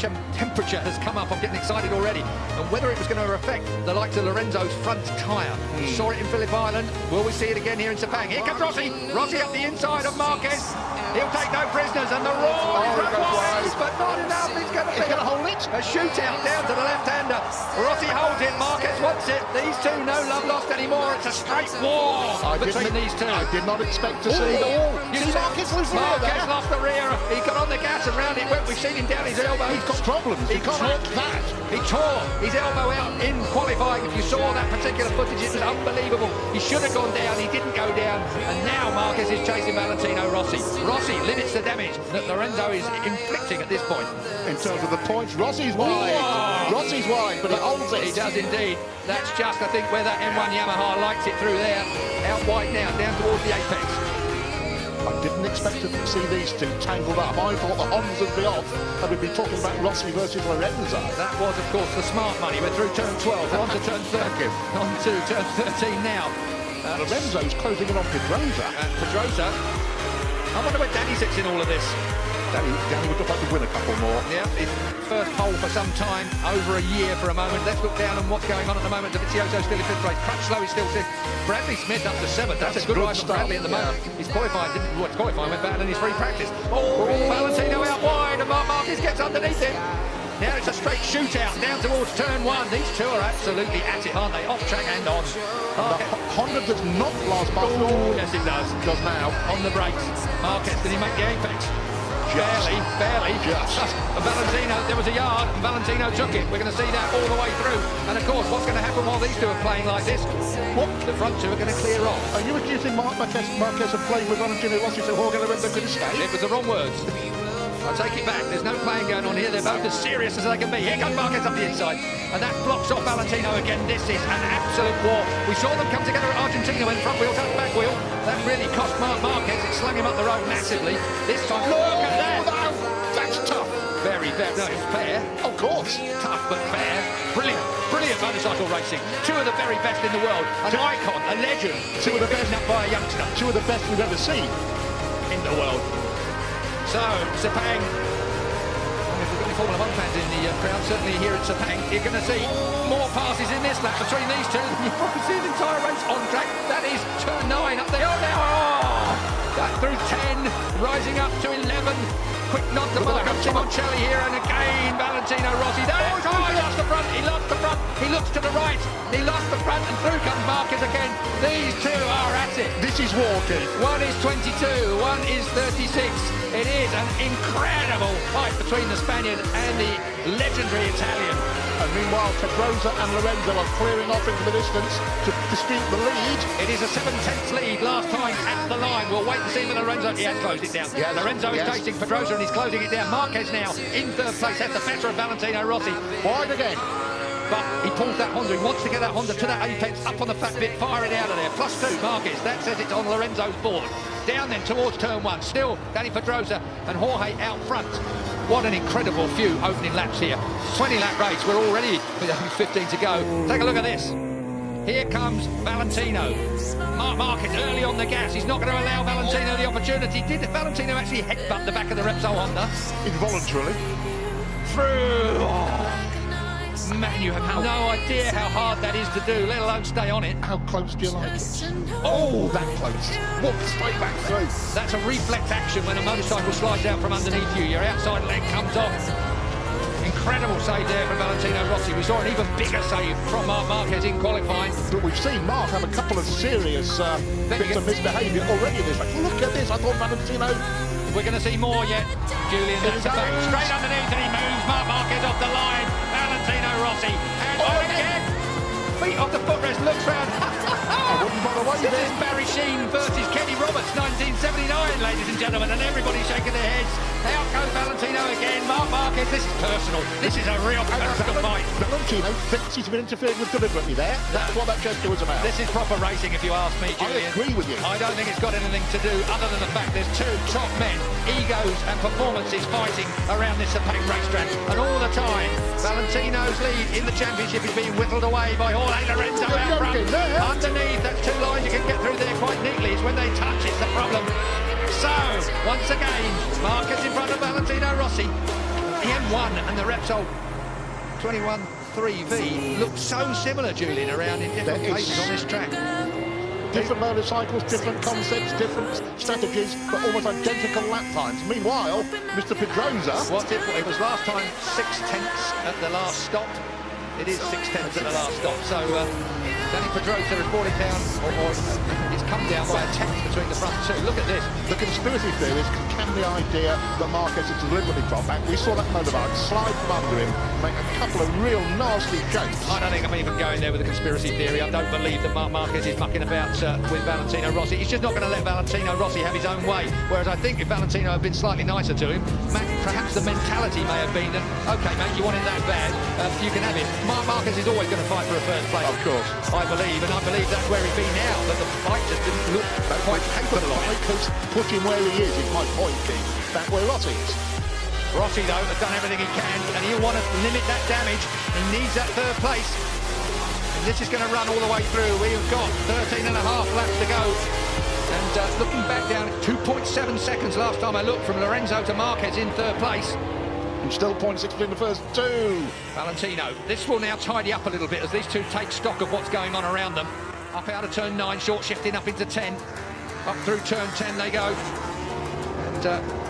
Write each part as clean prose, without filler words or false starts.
temperature has come up. I'm getting excited already. And whether it was going to affect the likes of Lorenzo's front tyre. We saw it in Phillip Island. Will we see it again here in Sepang? Here comes Rossi. Rossi up the inside of Marquez. He'll take no prisoners, and the roar is wide, but not enough. He's going to hold it. A shootout down to the left-hander. Rossi holds it. Marquez wants it. These two, no love lost anymore. It's a straight war between these two. I did not expect to see the wall. Marquez lost the rear. He got on the gas and round it went. We've seen him down his elbow. He's got problems. He can't that. He tore his elbow out in qualifying. If you saw that particular footage, it was unbelievable. He should have gone down. He didn't go down. And now Marquez is chasing Valentino Rossi. Rossi limits the damage that Lorenzo is inflicting at this point. In terms of the points, Rossi's wide. Rossi's wide, but he holds it. He does indeed. That's just, I think, where that M1 Yamaha likes it through there. Out wide now, down towards the apex. I didn't expect to see these two tangled up. I thought the Hondas would be off, and we'd be talking about Rossi versus Lorenzo. That was, of course, the smart money. We're through turn 12, we're on to turn 13. On to turn 13 now. Lorenzo's closing in on Pedrosa. Pedrosa. I wonder where Danny sits in all of this. Danny would look like to win a couple more. Yeah, his first pole for some time, over a year for a moment. Let's look down on what's going on at the moment. Dovizioso still in fifth place. Crutchlow is still sixth. Bradley Smith up to seventh. That's a good ride for Bradley at the moment. He's qualified, qualifying, went back in his free practice. Oh, Valentino out wide, and Marquez gets underneath him. Now it's a straight shootout down towards turn one. These two are absolutely at it, aren't they? Off track and on. Honda does not last past. Oh, yes it does. Does now. On the brakes. Marquez, did he make the apex? Barely. Just. Valentino, there was a yard, and Valentino took it. We're going to see that all the way through. And of course, what's going to happen while these two are playing like this? What the front two are going to clear off. Are you accusing Marquez of playing with Valentino Rossi so Jorge Lorenzo couldn't stay? It was the wrong words. I take it back. There's no playing going on here. They're both as serious as they can be. Here comes Marquez up the inside, and that blocks off Valentino again. This is an absolute war. We saw them come together at Argentina when front wheel touched back wheel. That really cost Marquez. It slung him up the road massively. This time, look at that. That's tough. Very fair. No, it's fair. Of course. Tough but fair. Brilliant motorcycle racing. Two of the very best in the world. An icon, a legend. Two of the best up by a youngster. Two of the best we've ever seen in the world. So, Sepang, if we've got any Formula 1 fans in the crowd, certainly here at Sepang, you're going to see more passes in this lap between these two. You probably see the entire race on track. That is turn 9 up there. Oh, now, that through 10, rising up to 11. Quick nod to Marco Simoncelli here, and again, Valentino Rossi. He lost the front, he lost the front, he looks to the right, he lost the front, and through comes Marquez again. These two are at it. This is walking. One is 22, one is 36. It is an incredible fight between the Spaniard and the legendary Italian. And meanwhile, Pedrosa and Lorenzo are clearing off into the distance to dispute the lead. It is a 7/10 lead last time at the line. We'll wait and see when Lorenzo... He has closed it down. Yes, Lorenzo is chasing Pedrosa and he's closing it down. Marquez now in third place. Has the better of Valentino Rossi. Wide again. But he pulls that Honda. He wants to get that Honda to that apex, up on the fat bit, fire it out of there. +2, Marquez. That says it's on Lorenzo's board. Down then towards turn 1. Still Danny Pedrosa and Jorge out front. What an incredible few opening laps here. 20-lap race. We're already with 15 to go. Take a look at this. Here comes Valentino. Marquez early on the gas. He's not going to allow Valentino the opportunity. Did Valentino actually headbutt the back of the Repsol Honda? Involuntarily. Through. Oh. Man, you have no idea how hard that is to do, let alone stay on it. How close do you like it? Oh, that close. Walked straight back through. That's a reflex action when a motorcycle slides out from underneath you. Your outside leg comes off. Incredible save there from Valentino Rossi. We saw an even bigger save from Marquez in qualifying. But we've seen Mark have a couple of serious bits of misbehaviour already this race. Look at this. I thought Valentino... We're going to see more yet. Julian, that's a fact. Straight underneath and he moves. Marquez off the line. Valentino Rossi. And again. Feet off the footrest. Looks round. This is Barry Sheen versus Kenny Roberts, 1979, ladies and gentlemen, and everybody's shaking their heads. Out goes Valentino again. Marquez, this is personal. This is a real personal fight. Valentino thinks he's been interfered with deliberately there. That's what that gesture was about. This is proper racing, if you ask me, Julian. I agree with you. I don't think it's got anything to do other than the fact there's two top men, egos and performances fighting around this Sepang racetrack. And all the time, Valentino's lead in the championship is being whittled away by Jorge Lorenzo out front. Underneath, that's two lines you can get through there quite neatly. It's when they touch, it's the problem. So, once again, Marquez in front of Valentino Rossi. the M1 and the Repsol 21.3V look so similar, Julian, around in different places on this track. Different motorcycles, different concepts, different strategies, but almost identical lap times. Meanwhile, Mr. Pedrosa... It was last time 6/10 at the last stop. It is 6/10 at the last stop. So Danny Pedrosa has brought it down, or it's come down by a tenth between the front two. Look at this. The conspiracy theorists can the idea that Marquez has deliberately dropped back. We saw that motorbike slide from under him, make a couple of real nasty jumps. I don't think I'm even going there with a conspiracy theory. I don't believe that Marquez is mucking about with Valentino Rossi. He's just not going to let Valentino Rossi have his own way. Whereas I think if Valentino had been slightly nicer to him, perhaps the mentality may have been that, OK, mate, you want it that bad, you can have it. Marquez is always going to fight for a first place. Of course. I believe, and I believe that's where he'd be now, that the fight just didn't look quite capable of it. Because put him where he is my point, Keith. Back where Rossi is. Rossi, though, has done everything he can, and he'll want to limit that damage. He needs that third place. And this is going to run all the way through. We've got 13 and a half laps to go. And looking back down, 2.7 seconds last time I looked from Lorenzo to Marquez in third place. And still 0.6 between the first two. Valentino, this will now tidy up a little bit as these two take stock of what's going on around them. Up out of turn 9, short shifting up into 10. Up through turn 10 they go. And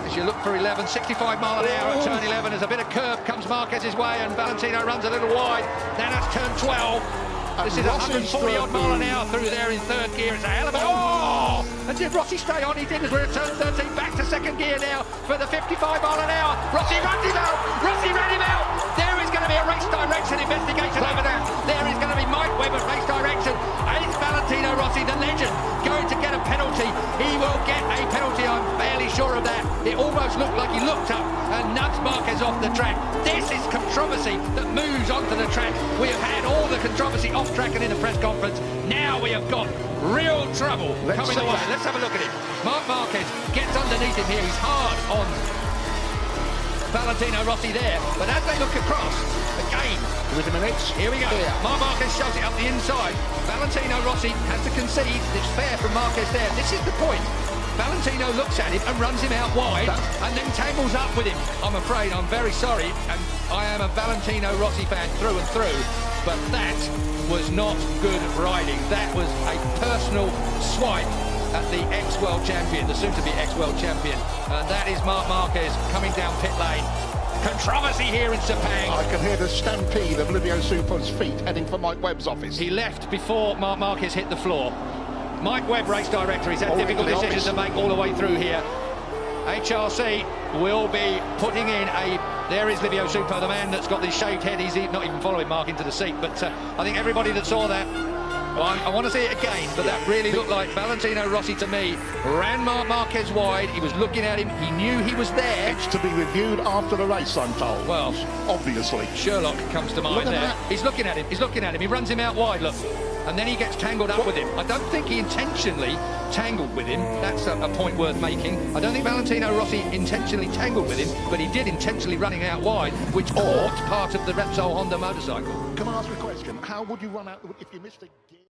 as you look for 11, 65 mile an hour at turn 11, as a bit of curb comes Marquez's way and Valentino runs a little wide. Now that's turn 12. This is 140 odd mile an hour through there in third gear. It's a hell of a... Oh! And did Rossi stay on? He did, as we're at turn 13, back to second gear now for the 55 mile an hour. Rossi runs him out! Rossi ran him out! There is going to be a race direction investigation over there. There is going to be Mike Webb at race direction. And it's Valentino Rossi, the legend, going to get a penalty. He will get a penalty, I'm fairly sure of that. It almost looked like he looked up and nudged Marquez off the track. This is controversy that moves onto the track. We have had all the controversy off track and in the press conference. Now we have got real trouble coming away. Let's have a look at it. Marc Marquez gets underneath him here. He's hard on Valentino Rossi there. But as they look across, again, with a minute. Here we go. Yeah. Marc Marquez shoves it up the inside. Valentino Rossi has to concede. It's fair from Marquez there. This is the point. Valentino looks at him and runs him out wide and then tangles up with him. I'm afraid, I'm very sorry, and I am a Valentino Rossi fan through and through, but that was not good riding. That was a personal swipe at the ex-world champion, the soon-to-be ex-world champion. And that is Marc Marquez coming down pit lane. Controversy here in Sepang. I can hear the stampede of Livio Super's feet heading for Mike Webb's office. He left before Marc Marquez hit the floor. Mike Webb, race director, he's had difficult decisions to make all the way through here. HRC will be putting in a... There is Livio Super, the man that's got the shaved head. He's not even following Mark into the seat, but I think everybody that saw that... Well, I want to see it again, but that really looked like Valentino Rossi to me. Ran Marc Marquez wide, he was looking at him, he knew he was there. It's to be reviewed after the race, I'm told. Well, obviously. Sherlock comes to mind there. That. He's looking at him, he runs him out wide, look. And then he gets tangled up with him. I don't think he intentionally tangled with him. That's a point worth making. I don't think Valentino Rossi intentionally tangled with him, but he did intentionally running out wide, which caught part of the Repsol Honda motorcycle. Can I ask a question? How would you run out if you missed a gear?